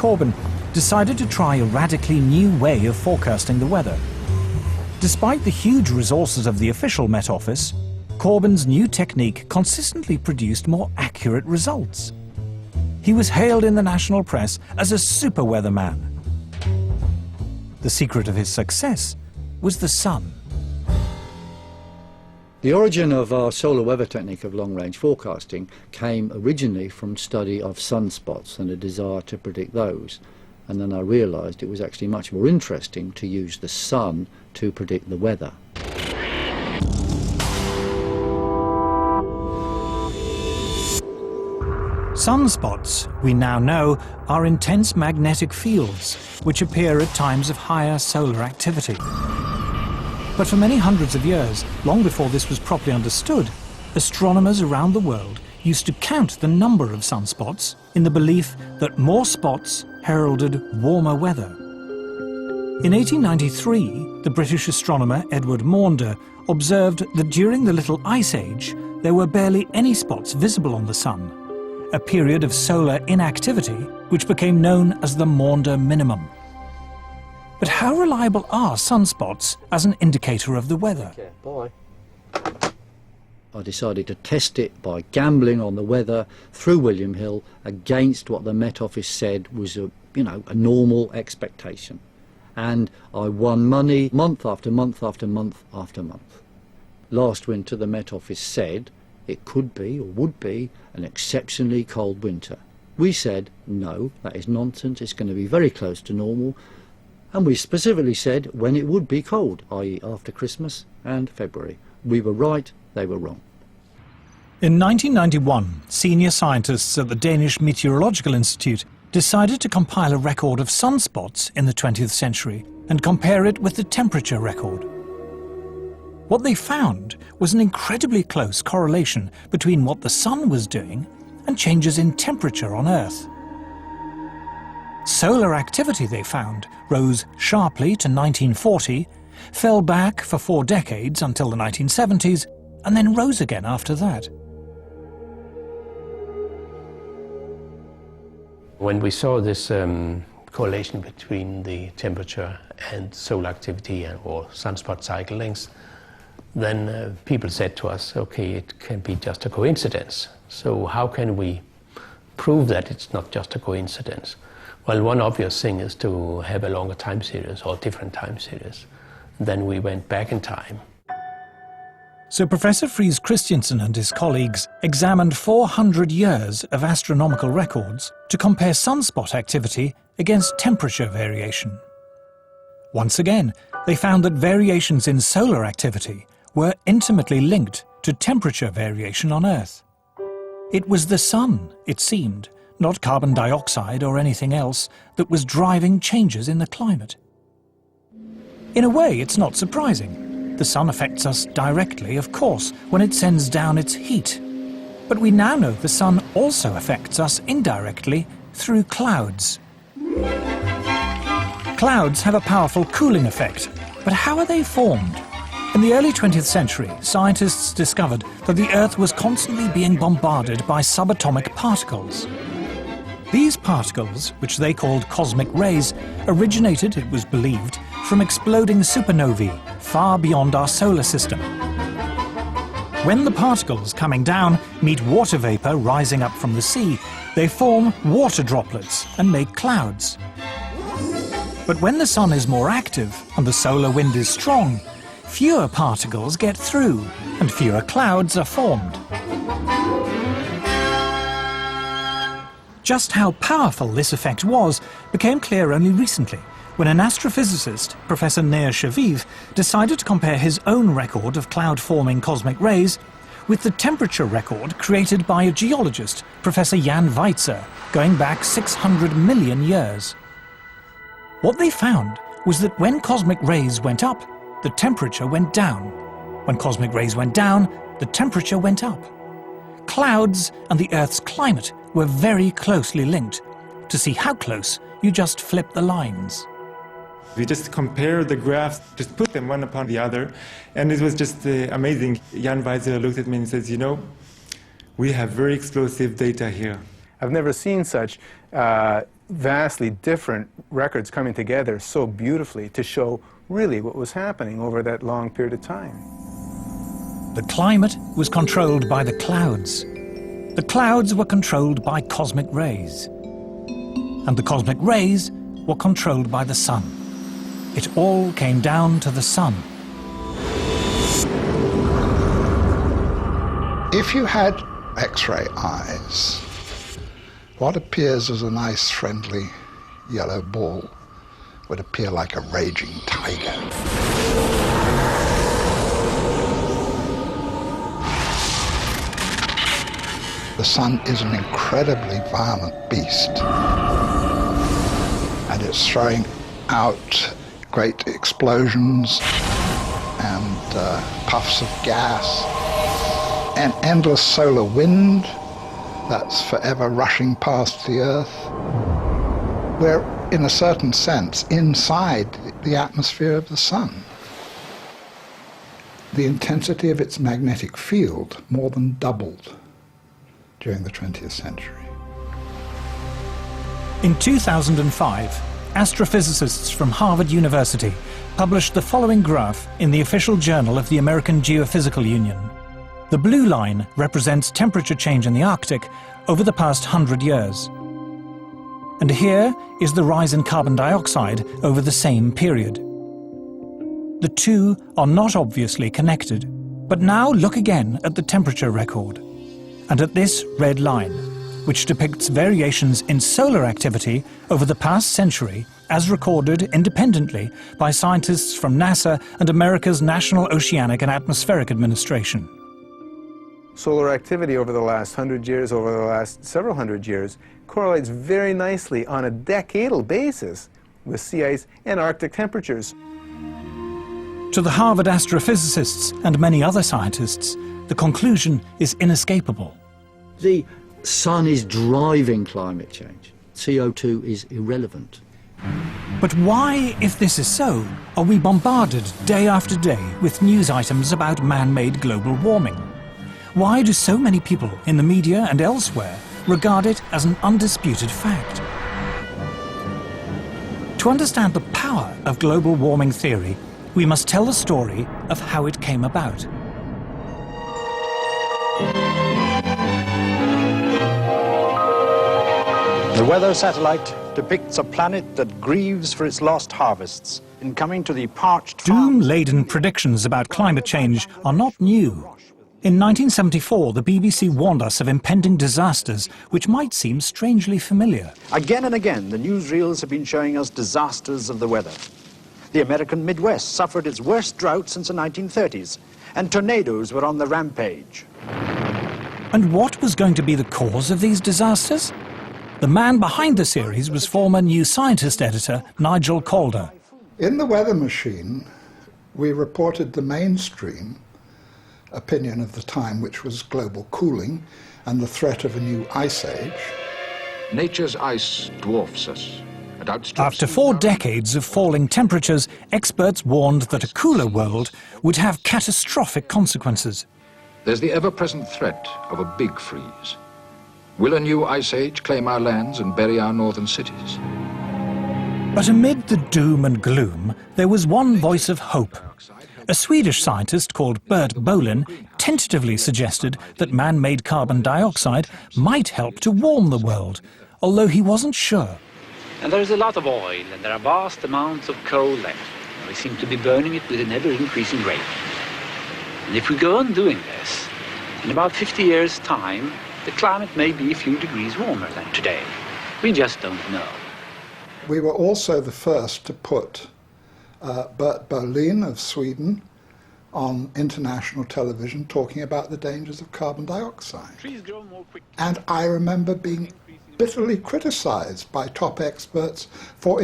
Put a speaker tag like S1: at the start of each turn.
S1: Corbyn decided to try a radically new way of forecasting the weather. Despite the huge resources of the official Met Office, Corbyn's new technique consistently produced more accurate results. He was hailed in the national press as a super weatherman. The secret of his success was the sun.
S2: The origin of our solar weather technique of long-range forecasting came originally from study of sunspots and a desire to predict those. And then I realised it was actually much more interesting to use the sun to predict the weather.
S1: Sunspots, we now know, are intense magnetic fields which appear at times of higher solar activity. But for many hundreds of years, long before this was properly understood, astronomers around the world used to count the number of sunspots in the belief that more spots heralded warmer weather. In 1893, the British astronomer Edward Maunder observed that during the Little Ice Age, there were barely any spots visible on the sun, a period of solar inactivity which became known as the Maunder minimum. But how reliable are sunspots as an indicator of the weather?
S2: Okay, bye. I decided to test it by gambling on the weather through William Hill against what the Met Office said was a normal expectation. And I won money month after month after month after month. Last winter the Met Office said it could be or would be an exceptionally cold winter. We said, no, that is nonsense, it's going to be very close to normal. And we specifically said when it would be cold, i.e. after Christmas and February. We were right, they were wrong.
S1: In 1991, senior scientists at the Danish Meteorological Institute decided to compile a record of sunspots in the 20th century and compare it with the temperature record. What they found was an incredibly close correlation between what the sun was doing and changes in temperature on Earth. Solar activity, they found, rose sharply to 1940, fell back for 4 decades until the 1970s, and then rose again after that.
S3: When we saw this correlation between the temperature and solar activity or sunspot cycle lengths, then people said to us, okay, it can be just a coincidence. So how can we prove that it's not just a coincidence? Well, one obvious thing is to have a longer time series or different time series. Then we went back in time.
S1: So Professor Friis Christiansen and his colleagues examined 400 years of astronomical records to compare sunspot activity against temperature variation. Once again, they found that variations in solar activity were intimately linked to temperature variation on Earth. It was the sun, it seemed, not carbon dioxide or anything else, that was driving changes in the climate. In a way, it's not surprising. The sun affects us directly, of course, when it sends down its heat. But we now know the sun also affects us indirectly through clouds. Clouds have a powerful cooling effect, but how are they formed? In the early 20th century, scientists discovered that the Earth was constantly being bombarded by subatomic particles. These particles, which they called cosmic rays, originated, it was believed, from exploding supernovae far beyond our solar system. When the particles coming down meet water vapor rising up from the sea, they form water droplets and make clouds. But when the sun is more active and the solar wind is strong, fewer particles get through and fewer clouds are formed. Just how powerful this effect was became clear only recently, when an astrophysicist, Professor Nir Shaviv, decided to compare his own record of cloud-forming cosmic rays with the temperature record created by a geologist, Professor Jan Weitzer, going back 600 million years. What they found was that when cosmic rays went up, the temperature went down. When cosmic rays went down, the temperature went up. Clouds and the Earth's climate were very closely linked. To see how close, you just flip the lines.
S4: We just compared the graphs, just put them one upon the other, and it was just amazing. Jan Weitzer looked at me and says, you know, we have very explosive data here.
S5: I've never seen such vastly different records coming together so beautifully to show really what was happening over that long period of time.
S1: The climate was controlled by the clouds. The clouds were controlled by cosmic rays. And the cosmic rays were controlled by the sun. It all came down to the sun.
S6: If you had X-ray eyes, what appears as a nice, friendly yellow ball would appear like a raging tiger. The sun is an incredibly violent beast, and it's throwing out great explosions and puffs of gas, an endless solar wind that's forever rushing past the Earth. We're, in a certain sense, inside the atmosphere of the sun. The intensity of its magnetic field more than doubled during the 20th century.
S1: In 2005, astrophysicists from Harvard University published the following graph in the official journal of the American Geophysical Union. The blue line represents temperature change in the Arctic over the past 100 years. And here is the rise in carbon dioxide over the same period. The two are not obviously connected, but now look again at the temperature record, and at this red line, which depicts variations in solar activity over the past century as recorded independently by scientists from NASA and America's National Oceanic and Atmospheric Administration.
S5: Solar activity over the last 100 years, over the last several hundred years, correlates very nicely on a decadal basis with sea ice and Arctic temperatures.
S1: To the Harvard astrophysicists and many other scientists, the conclusion is inescapable.
S2: The sun is driving climate change. CO2 is irrelevant.
S1: But why, if this is so, are we bombarded day after day with news items about man-made global warming? Why do so many people in the media and elsewhere regard it as an undisputed fact? To understand the power of global warming theory, we must tell the story of how it came about.
S7: The weather satellite depicts a planet that grieves for its lost harvests in coming to the parched
S1: Doom-laden predictions about climate change are not new. In 1974, the BBC warned us of impending disasters which might seem strangely familiar.
S7: Again and again, the newsreels have been showing us disasters of the weather. The American Midwest suffered its worst drought since the 1930s, and tornadoes were on the rampage.
S1: And what was going to be the cause of these disasters? The man behind the series was former New Scientist editor Nigel Calder.
S6: In the Weather Machine, we reported the mainstream opinion of the time, which was global cooling and the threat of a new ice age.
S8: Nature's ice dwarfs us.
S1: After 4 decades of falling temperatures, experts warned that a cooler world would have catastrophic consequences.
S8: There's the ever-present threat of a big freeze. Will a new ice age claim our lands and bury our northern cities?
S1: But amid the doom and gloom, there was one voice of hope. A Swedish scientist called Bert Bolin tentatively suggested that man-made carbon dioxide might help to warm the world, although he wasn't sure.
S9: And there is a lot of oil, and there are vast amounts of coal left. And we seem to be burning it with an ever-increasing rate. And if we go on doing this, in about 50 years' time, the climate may be a few degrees warmer than today. We just don't know.
S6: We were also the first to put Bert Bolin of Sweden on international television talking about the dangers of carbon dioxide. And I remember being bitterly criticized by top experts for